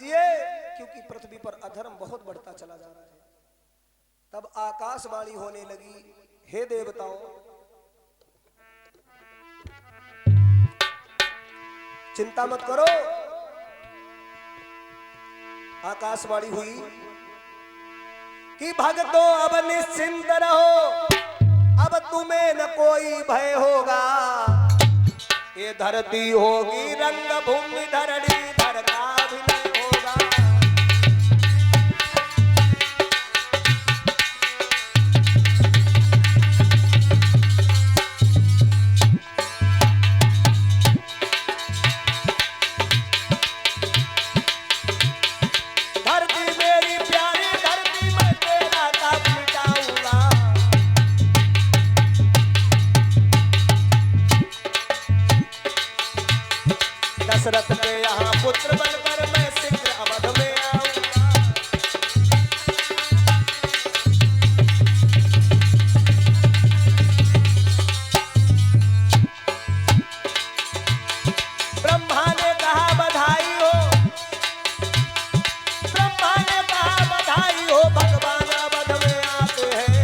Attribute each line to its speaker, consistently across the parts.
Speaker 1: कीजिए, क्योंकि पृथ्वी पर अधर्म बहुत बढ़ता चला जा रहा है। तब आकाशवाणी होने लगी, हे देवताओं, चिंता मत करो। आकाशवाणी हुई कि भक्तों अब निश्चिंत रहो, अब तुम्हें न कोई भय होगा। ये धरती होगी रंग भूमि, धरणी धर का अभिनय होगा। धरती मेरी प्यारी धरती, मैं तेरा ताप मिटाऊंगा। दशरथ के यहाँ पुत्र बनकर मैं शीघ्र अवध में आऊंगा। ब्रह्मा ने कहा बधाई हो, ब्रह्मा ने कहा बधाई हो, भगवान अवध में आते हैं।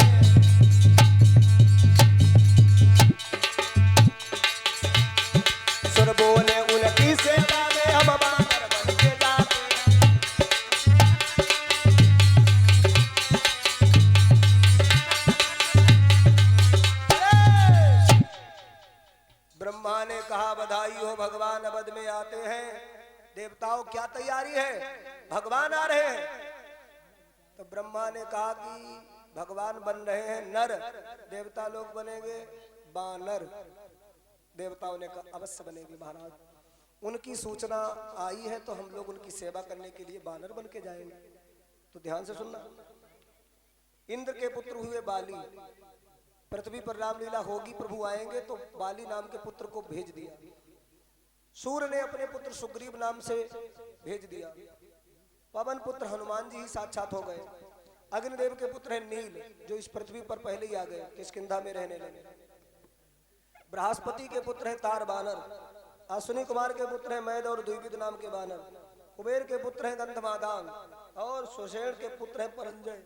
Speaker 1: सुर बोले उनकी सेवा में हम बानर बन के जाते हैं। ब्रह्मा ने कहा बधाई हो, भगवान अवध में आते हैं। देवताओं क्या तैयारी है, भगवान आ रहे हैं। तो ब्रह्मा ने कहा कि भगवान बन रहे हैं नर, देवता लोग बनेंगे बानर। देवताओं ने कहा अवश्य बनेगी महाराज, उनकी सूचना आई है तो हम लोग उनकी सेवा करने के लिए बानर बन के जाएंगे। तो ध्यान से सुनना, इंद्र के पुत्र हुए बाली, पृथ्वी पर रामलीला होगी, प्रभु आएंगे, तो बाली नाम के पुत्र को भेज दिया। सूर्य ने अपने पुत्र सुग्रीव नाम से भेज दिया। पवन पुत्र हनुमान जी ही साक्षात हो गए। अग्निदेव के पुत्र है नील, जो इस पृथ्वी पर पहले ही आ गए, किष्किंधा में रहने लगे। बृहस्पति के पुत्र है तार बानर, अश्विनी कुमार के पुत्र है मैद और द्विविद नाम के बानर, कुबेर के पुत्र है गंधमादान, और सुषेण के पुत्र है परंजय।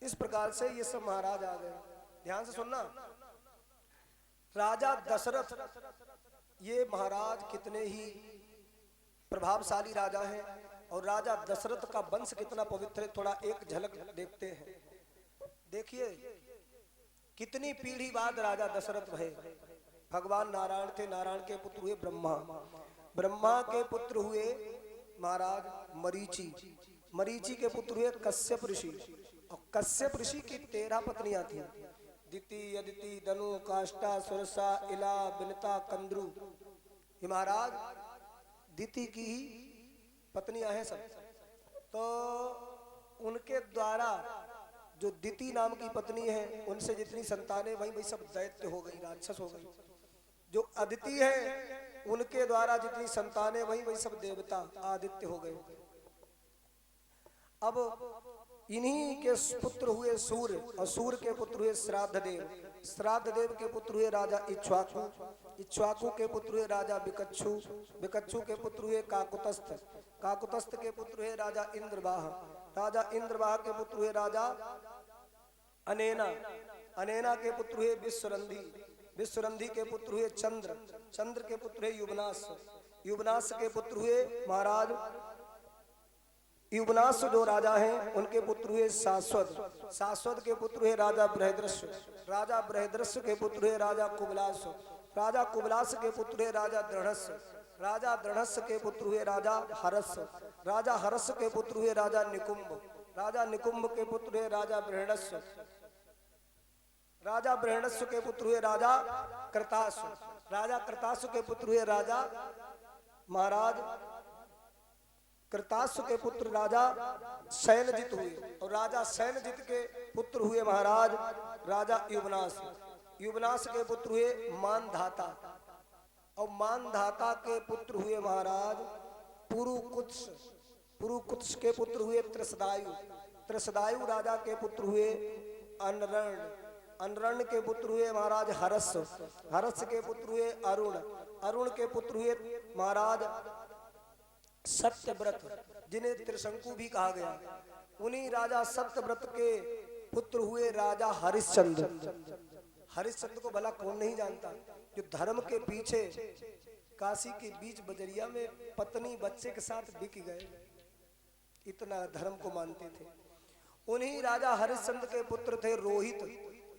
Speaker 1: इस प्रकार से ये सब महाराज आ गए। ध्यान से सुनना, राजा दशरथ ये महाराज कितने ही प्रभावशाली राजा हैं, और राजा दशरथ का वंश कितना पवित्र है, थोड़ा एक झलक देखते हैं। देखिए कितनी पीढ़ी बाद राजा दशरथ भये। भगवान नारायण थे, नारायण के पुत्र हुए ब्रह्मा, ब्रह्मा के पुत्र हुए महाराज मरीचि, मरीचि के पुत्र हुए कश्यप ऋषि, और कश्यप ऋषि की 13 पत्नियां थी। दिति, अदिति, दनु, काष्टा, सुरसा, इला, बिनता, कंद्रु। ये महाराज दिति की ही पत्नियां हैं सब। तो उनके द्वारा जो दिति नाम की पत्नी है, उनसे जितनी संतानें वही सब दैत्य हो गई, राक्षस हो गई। जो अदिति है उनके द्वारा जितनी संतानें वही सब देवता आदित्य हो गए। अब इन्हीं के पुत्र हुए सूर्य, और सूर्य के पुत्र हुए श्राद्ध देव, श्राद्ध देव के पुत्र हुए राजा इक्ष्वाकु, इक्ष्वाकु के पुत्र हुए राजा विकच्छु, विकच्छु के पुत्र हुए काकुतस्थ, काकुतस्थ के पुत्र हुए राजा इंद्रवाह, राजा इंद्रवाह के पुत्र हुए राजा अनेना, अनेना के पुत्र हुए विश्वरंधी, विश्वरंधी के पुत्र हुए चंद्र, चंद्र के पुत्र हुए युवनाश, युवनाश के पुत्र हुए महाराज युवनाश जो राजा हैं उनके पुत्र हुए शाश्वत, शाश्वत के पुत्र हुए राजा बृहद्रश्य, राजा बृहद्रश्य के पुत्र हुए राजा कुबलाश, राजा कुबलाश के पुत्र हुए राजा दृढ़स्य, राजा दृढ़स्य के पुत्र हुए राजा हरस, राजा हरस के पुत्र हुए राजा निकुंभ, राजा निकुंभ के पुत्र हुए राजा बृहणस्य, राजा बृहणस्य के पुत्र हुए राजा कृताश, राजा कृताश के पुत्र हुए राजा महाराज कृताश के पुत्र राजा सैनजित हुए, और राजा सैनजित के पुत्र हुए महाराज राजा युवनाश, युवनाश के पुत्र हुए मानधाता, और मानधाता के पुत्र हुए महाराज पुरुकुत्स, पुरुकुत्स के पुत्र हुए त्रिशदायु, त्रिशदायु राजा के पुत्र हुए अनरण, अनरण के पुत्र हुए महाराज हरस, हरस के पुत्र हुए अरुण, अरुण के पुत्र हुए महाराज सत्यव्रत जिन्हें त्रिशंकु भी कहा गया, उन्हीं राजा सत्यव्रत के पुत्र हुए राजा हरिश्चंद्र। हरिश्चंद्र को भला कौन नहीं जानता, जो धर्म के पीछे काशी के बीच बजरिया में पत्नी बच्चे के साथ बिक गए, इतना धर्म को मानते थे। उन्हीं राजा हरिश्चंद्र के पुत्र थे रोहित,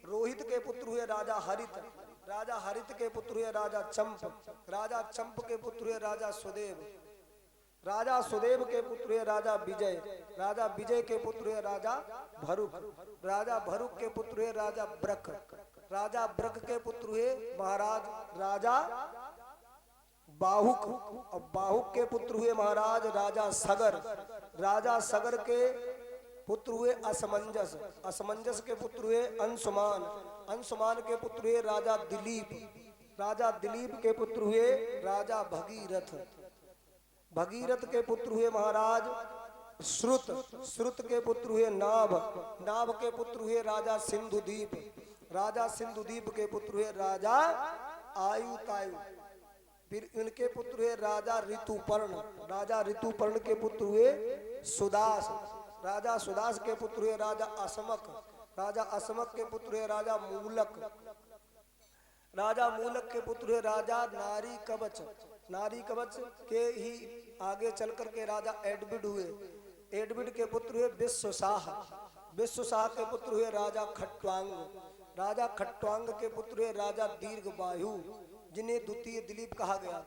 Speaker 1: रोहित के पुत्र हुए राजा हरित, राजा हरित के पुत्र हुए राजा चंप, राजा चंप के पुत्र हुए राजा सुदेव, राजा सुदेव के पुत्र हुए राजा विजय, राजा विजय के पुत्र हुए राजा भरुक, राजा भरुक के पुत्र हुए राजा ब्रक, राजा ब्रक के पुत्र हुए महाराज राजा बाहुक, और बाहुक के पुत्र हुए महाराज राजा सगर, राजा सगर के पुत्र हुए असमंजस, असमंजस के पुत्र हुए अंशुमान, अंशुमान के पुत्र हुए राजा दिलीप, राजा दिलीप के पुत्र हुए राजा भगीरथ, भगीरथ के पुत्र हुए महाराज श्रुत, श्रुत के पुत्र हुए नाभ, नाभ के पुत्र हुए राजा सिंधुदीप, राजा सिंधुदीप के पुत्र हुए राजा आयुतायु, फिर इनके पुत्र हुए राजा ऋतुपर्ण, राजा ऋतुपर्ण के पुत्र हुए सुदास, राजा सुदास के पुत्र हुए राजा असमक, राजा असमक के पुत्र हुए राजा मूलक, राजा मूलक के पुत्र हुए राजा नारी कवच, नारी कवच के ही आगे चल करके राजा एडबिड हुए, एडबिड के पुत्र हुए विश्वसाह, विश्वसाह के पुत्र हुए राजा खट्वांग, राजा खट्वांग के पुत्र हुए राजा दीर्घबाहु, जिन्हें द्वितीय दिलीप कहा गया।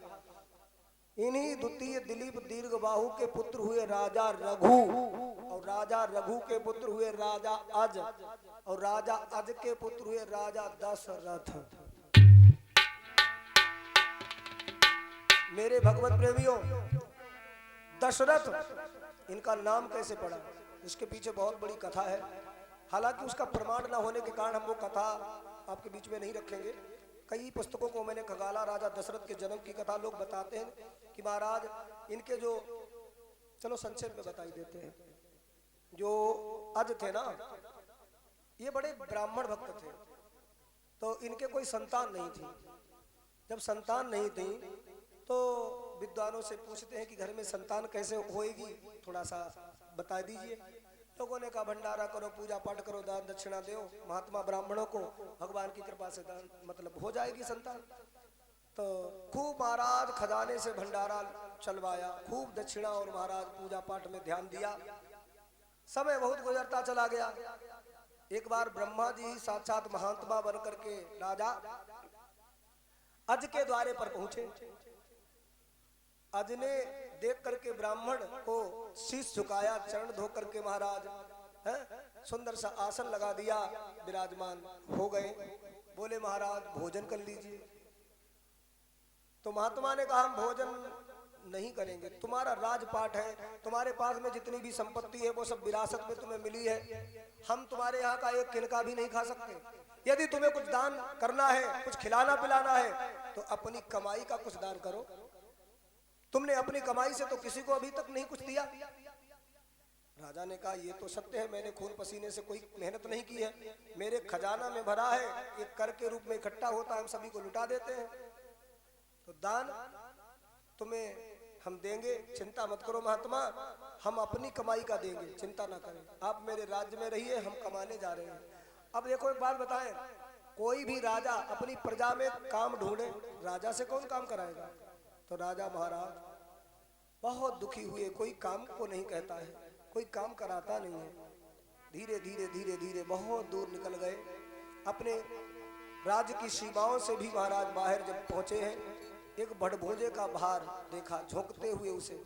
Speaker 1: इन्हीं द्वितीय दिलीप दीर्घबाहु के पुत्र हुए राजा रघु, और राजा रघु के पुत्र हुए राजा अज, और राजा अज के पुत्र हुए राजा दशरथ। मेरे भगवत प्रेमियों, दशरथ इनका नाम कैसे पड़ा, इसके पीछे बहुत बड़ी कथा है। हालांकि उसका प्रमाण न होने के कारण हम वो कथा आपके बीच में नहीं रखेंगे। कई पुस्तकों को मैंने खगाला, राजा दशरथ के जन्म की कथा लोग बताते हैं कि महाराज इनके जो, चलो संक्षेप में बता ही देते हैं, जो अज थे ना, ये बड़े ब्राह्मण भक्त थे, तो इनके कोई संतान नहीं थी। जब संतान नहीं थी तो विद्वानों से पूछते हैं कि घर में संतान कैसे होएगी, थोड़ा सा बता दीजिए। लोगों ने कहा भंडारा करो, पूजा पाठ करो, दान दक्षिणा दो महात्मा ब्राह्मणों को, भगवान की कृपा से दान मतलब हो जाएगी संतान। तो खूब महाराज खजाने से भंडारा चलवाया, खूब दक्षिणा और महाराज पूजा पाठ में ध्यान दिया। समय बहुत गुजरता चला गया। एक बार ब्रह्मा जी साक्षात महात्मा बन करके राजा अज के द्वारे पर पहुंचे। अज ने देख करके ब्राह्मण को शीश झुकाया, चरण धो करके महाराज है सुंदर सा आसन लगा दिया, विराजमान हो गए। बोले महाराज भोजन कर लीजिए। तो महात्मा ने कहा हम भोजन नहीं करेंगे, तुम्हारा राजपाट है, तुम्हारे पास में जितनी भी संपत्ति है वो सब विरासत में तुम्हें मिली है, हम तुम्हारे यहाँ का एक तिनका भी नहीं खा सकते। यदि तुम्हें कुछ दान करना है, कुछ खिलाना पिलाना है, तो अपनी कमाई का कुछ दान करो। तुमने अपनी कमाई से तो किसी को अभी तक नहीं कुछ दिया। राजा ने कहा ये तो सत्य है, मैंने खून पसीने से कोई मेहनत नहीं की है, मेरे खजाना में भरा है, एक कर के रूप में इकट्ठा होता है, हम सभी को लुटा देते हैं। तो दान तुम्हें हम देंगे, चिंता मत करो महात्मा, हम अपनी कमाई का देंगे, चिंता ना करें, आप मेरे राज्य में रहिए, हम कमाने जा रहे हैं। अब देखो एक बात बताएं, कोई भी राजा अपनी प्रजा में काम ढूंढे, राजा से कौन काम कराएगा? तो राजा महाराज बहुत दुखी हुए, कोई काम को नहीं कहता है, कोई काम कराता नहीं है। धीरे धीरे धीरे धीरे बहुत दूर निकल गए, अपने राज्य की सीमाओं से भी महाराज बाहर जब पहुंचे हैं, एक भड़भोजे का भार देखा झोंकते हुए उसे,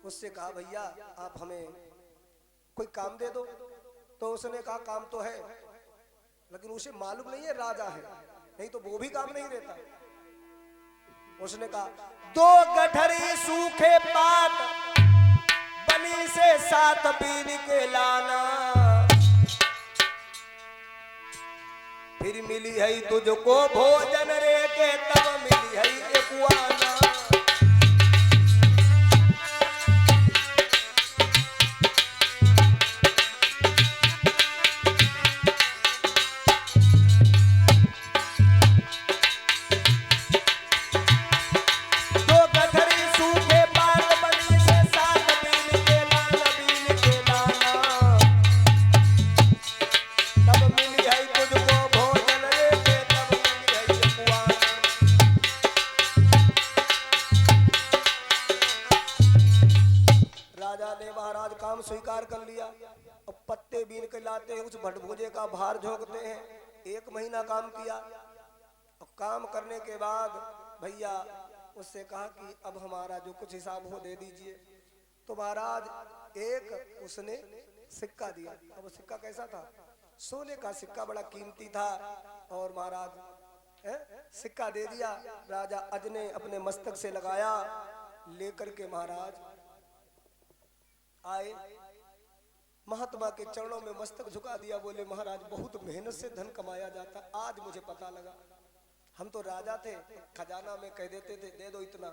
Speaker 1: उससे कहा भैया आप हमें कोई काम दे दो। तो उसने कहा काम तो है, लेकिन उसे मालूम नहीं है राजा है, नहीं तो वो भी काम नहीं देता। उसने कहा 2 गठरी सूखे पात बनी से 7 बीन के लाना, फिर मिली है तुझको भोजन रे के तब मिली है एकुआना। तो गठरी सूखे पात बनी से राजा ने महाराज काम स्वीकार कर लिया। अब पत्ते बीन के लाते हैं, उस भटभुजे का भार झोंकते हैं। 1 महीना काम किया और काम करने के बाद भैया उससे कहा कि अब हमारा जो कुछ हिसाब हो दे दीजिए। तो महाराज एक उसने सिक्का दिया। अब वो सिक्का कैसा था? सोने का सिक्का, बड़ा कीमती था। और महाराज सिक्का दे दिया। राजा अज ने अपने मस्तक से लगाया, लेकर के महाराज आए, महात्मा के चरणों में मस्तक झुका दिया। बोले महाराज बहुत मेहनत से धन कमाया जाता, आज मुझे पता लगा। हम तो राजा थे, खजाना में कह देते थे दे दो, इतना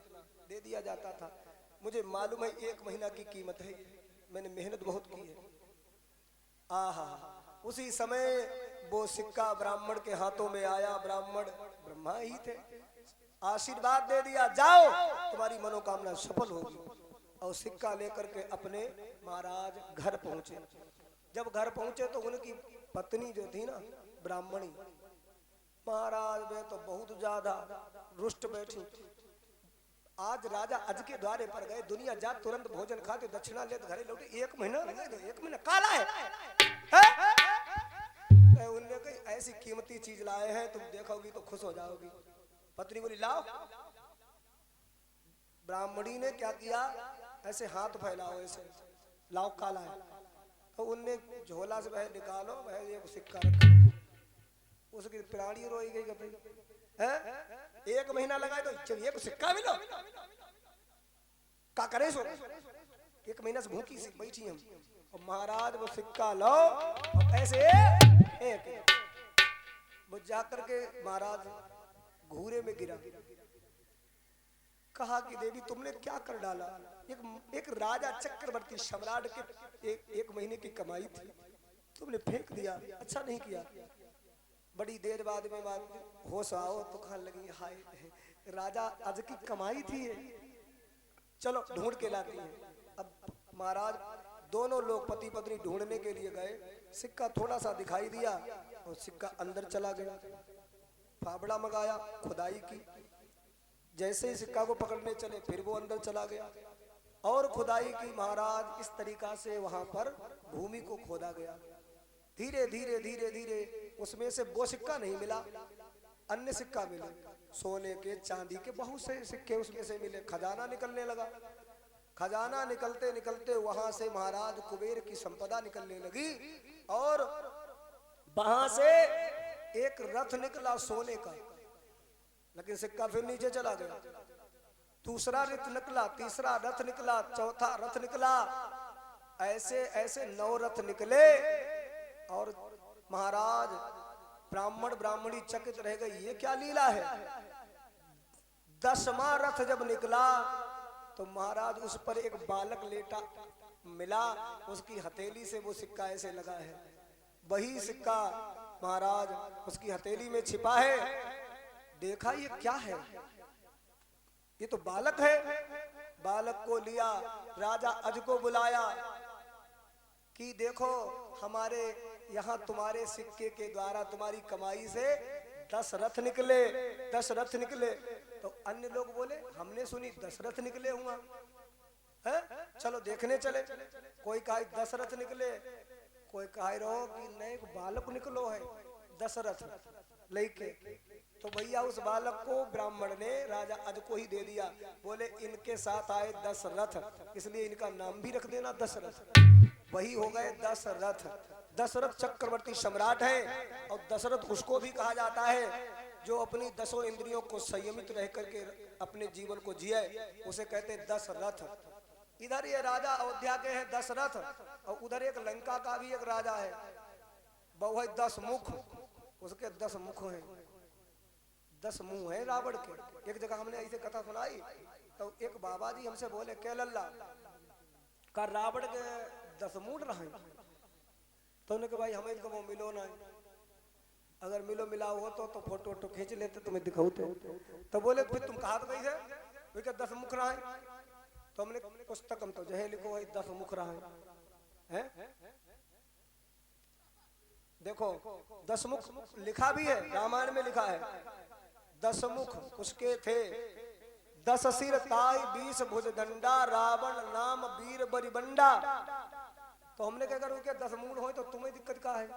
Speaker 1: दे दिया जाता था। मुझे मालूम है 1 महीना की कीमत है, मैंने मेहनत बहुत की है। आहा, उसी समय वो सिक्का ब्राह्मण के हाथों में आया। ब्राह्मण ब्रह्मा ही थे, आशीर्वाद दे दिया, जाओ तुम्हारी मनोकामना सफल होगी। और सिक्का लेकर के अपने महाराज घर पहुंचे। जब घर पहुंचे तो उनकी पत्नी जो थी ना ब्राह्मणी, महाराज में तो बहुत ज्यादा रुष्ट बैठी। आज राजा अज के द्वारे पर गए, दुनिया जा तुरंत भोजन खाते, दक्षिणा ले घरे लौटे। 1 महीना लगा दो, 1 महीना काला है? उनने कही ऐसी कीमती चीज लाए हैं, तुम देखोगी तो खुश हो जाओगी। पत्नी बोली लाओ। ब्राह्मणी ने क्या किया, ऐसे हाथ फैलाओ, ऐसे लाओ काला है। तो उनने झोला से वह निकालो, वह ये सिक्का रखा। उसकी प्राणी रोई गई भाई, 1 महीना लगाए तो जब ये सिक्का मिलो का करे सो। 1 महीना से भूखी सी बैठी हम, और महाराज वो सिक्का लो और ऐसे वो जाकर के महाराज घूरे में गिरा। कहा कि देवी तुमने क्या कर डाला? एक राजा चक्रवर्ती सम्राट के 1 महीने की कमाई थी, तुमने फेंक दिया, अच्छा नहीं किया। बड़ी देर बाद में होश आओ तो कहने लगी हाय राजा आज की कमाई थी, चलो ढूंढ के लाती है। अब महाराज दोनों लोग पति पत्नी ढूंढने के लिए गए। सिक्का थोड़ा सा दिखाई दिया और सिक्का अंदर चला गया। फावड़ा मंगाया, खुदाई की, जैसे ही सिक्का को पकड़ने चले फिर वो अंदर चला गया और खुदाई की। महाराज इस तरीका से वहां पर भूमि को खोदा गया। धीरे धीरे धीरे धीरे उसमें से वो सिक्का नहीं मिला, अन्य सिक्का मिले, सोने के चांदी के बहुत से सिक्के उसमें से मिले। खजाना निकलने लगा। खजाना निकलते निकलते वहां से महाराज कुबेर की संपदा निकलने लगी। और वहां से एक रथ निकला सोने का, लेकिन सिक्का फिर नीचे चला गया। दूसरा रथ निकला, तीसरा रथ निकला, चौथा रथ निकला। ऐसे ऐसे 9 रथ निकले। और महाराज ब्राह्मण ब्राह्मणी चकित रह गई, ये क्या लीला है। 10वां रथ जब निकला तो महाराज उस पर एक बालक लेटा मिला, उसकी हथेली से वो सिक्का ऐसे लगा है। वही सिक्का महाराज उसकी हथेली में छिपा है। देखा ये क्या है, ये तो बालक है। बालक को लिया, राजा अज को बुलाया कि देखो हमारे यहाँ तुम्हारे सिक्के के द्वारा तुम्हारी कमाई से 10 रथ निकले, 10 रथ निकले। तो अन्य लोग बोले हमने सुनी 10 रथ निकले हुआ है, चलो देखने चले। कोई कहा 10 रथ निकले, कोई कहा रहो कि नहीं बालक निकलो है 10 रथ लेके। तो भैया उस बालक को ब्राह्मण ने राजा अज को ही दे दिया। बोले इनके साथ आए 10 रथ, इसलिए इनका नाम भी रख देना दशरथ। वही हो गए 10 रथ। दशरथ चक्रवर्ती सम्राट है। और दशरथ उसको भी कहा जाता है जो अपनी 10 इंद्रियों को संयमित रह करके अपने जीवन को जिए, उसे कहते 10 रथ। इधर ये राजा अयोध्या के हैं 10 रथ, और उधर एक लंका का भी एक राजा है, वो है 10 मुख, उसके 10 मुख हैं, 10 मुंह है रावण के। एक जगह हमने ऐसे कथा सुनाई तो एक बाबा जी हमसे बोले के लल्ला का रावण के 10 मुंह रहे। तो उन्होंने कहा भाई हमें वो मिलो ना, अगर मिलो मिला हो तो फोटो वोटो खींच लेते तुम्हें दिखाते। तो बोले फिर तुम कहा तो कैसे वे 10 मुख रहे। तो हमने पुस्तक हम तो जहे लिखो है 10 मुख रहे हैं। देखो 10 मुख लिखा भी है, रामायण में लिखा है 10 मुख उसके थे, 10 सिर ताई 20 भुज दंडा, रावण नाम वीर बरिबंडा। तो हमने क्या करूँ क्या 10 मूड हो तो तुम्हें दिक्कत का है?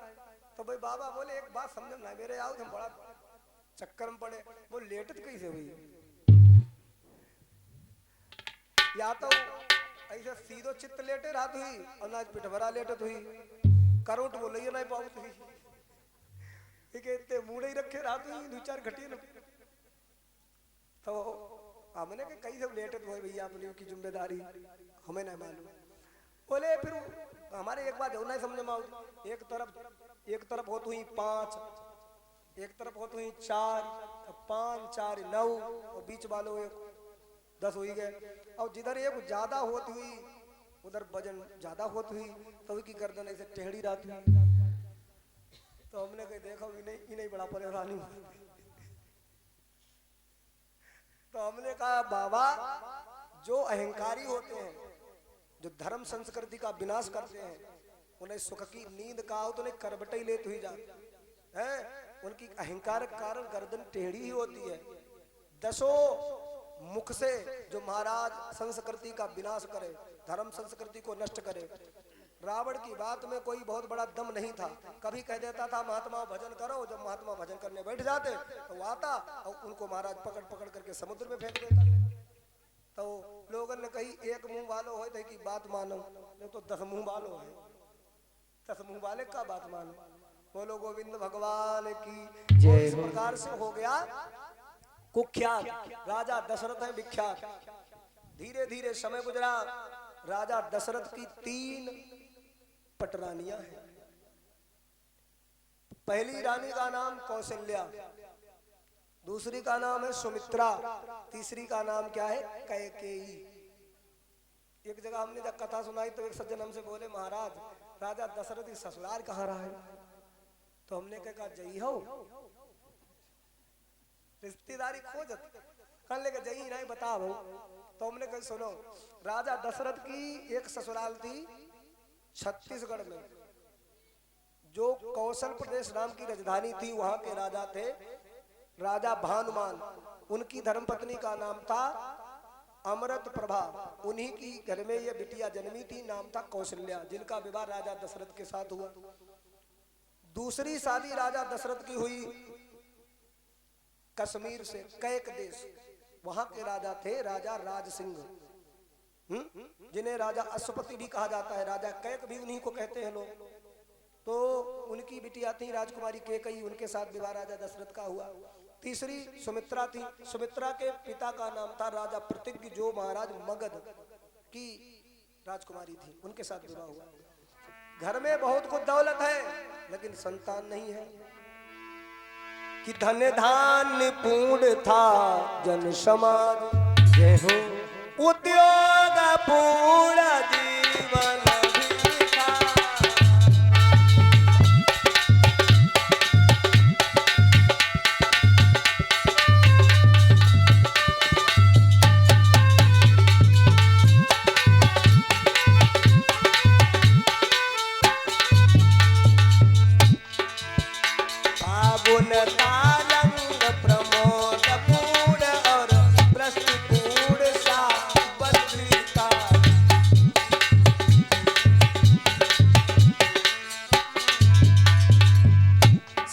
Speaker 1: तो भाई बाबा बोले एक बात समझ ना, मेरे आओ तुम बड़ा चक्कर में पड़े। वो लेटत कैसे हुई? या तो ऐसे सीधो चित्त लेटे रात हुई और ना पिठभरा लेटत हुई, करोट बोले नहीं पाऊत हुई। ठीक है, इतने मूड ही रखे रात हुई 2-4 घटी न। तो हमने के कई सब लेटत हुए भैया, अपनी की जिम्मेदारी हमें नहीं मालूम। बोले फिर हमारे एक बात नहीं समझ में आओ, एक तरफ होती हुई 5, एक तरफ होती हुई 4, 5 4 9 और बीच वालों 10 हुई गए। और जिधर एक ज्यादा होती हुई उधर वजन ज्यादा होती हुई, तो की गर्दन ऐसे टेढ़ी रहती हुई। तो हमने कहा देखो ये नहीं बड़ा परेशानी। तो हमने कहा बाबा जो अहंकारी होते हैं, जो धर्म संस्कृति का विनाश करते हैं, उन्हें सुख की नींद का हो तो उन्हें करबट ही लेते हुई जाती है। उनकी अहंकार के कारण गर्दन टेढ़ी ही होती है। 10 मुख से जो महाराज संस्कृति का विनाश करे, धर्म संस्कृति को नष्ट करे। रावण की बात में कोई बहुत बड़ा दम नहीं था। कभी कह देता था महात्मा भजन करो, जब महात्मा भजन करने बैठ जाते तो वो आता और उनको महाराज पकड़ पकड़ करके समुद्र में फेंक देता। तो लोगों ने कही एक मुंह वालों हो कि बात मानो, नहीं तो 10 मुंह वालों है, 10 मुंह वाले का बात मानो। बोलो गोविंद भगवान की जय। इस प्रकार से हो गया कुख्यात, राजा दशरथ है विख्यात। धीरे धीरे समय गुजरा। राजा दशरथ की 3 पटरानियां हैं। पहली रानी का नाम कौशल्या, दूसरी का नाम है सुमित्रा, तीसरी का नाम क्या है? कैकेयी। एक जगह हमने जब कथा सुनाई तो एक सज्जन हमसे बोले महाराज राजा दशरथ की ससुराल कहाँ रहा है? तो हमने कहा जई हो, रिश्तेदारी खोजत कर लेके जई नहीं बता भो। तो हमने कहा सुनो, राजा दशरथ की एक ससुराल थी छत्तीसगढ़ में, जो कौशल प्रदेश नाम की राजधानी थी। वहां के राजा थे राजा भानुमान। उनकी धर्मपत्नी का नाम था अमृत प्रभा। उन्हीं की घर में ये बिटिया जन्मी थी, नाम था कौशल्या, जिनका विवाह राजा दशरथ के साथ हुआ। दूसरी शादी राजा दशरथ की हुई कश्मीर से, कैक देश। वहां के राजा थे राजा राज सिंह, जिन्हें राजा अश्वपति भी कहा जाता है, राजा कैक भी उन्हीं को कहते हैं लोग। तो उनकी बिटिया थी राजकुमारी कैकेयी, उनके साथ विवाह राजा दशरथ का हुआ। तीसरी सुमित्रा थी। सुमित्रा के पिता का नाम था राजा प्रतिज्ञ, जो महाराज मगध की राजकुमारी थी, उनके साथ विवाह हुआ। घर में बहुत कुछ दौलत है लेकिन संतान नहीं है। कि धन धान्य पूर्ण था जन समाज, जय हो उद्योग पूर्ण जीवन भी था।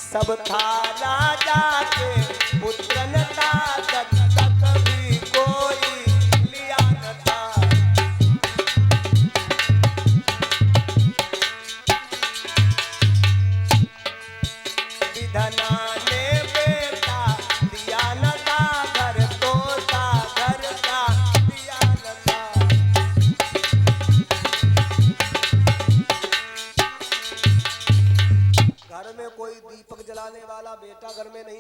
Speaker 1: सब था राजा के पुत्रन का, दत्तक भी कोई लिया न था। विधना ने बेटा दिया न था, घर तो था घर का दिया न था। घर में कोई दीपक जलाने वाला बेटा घर में नहीं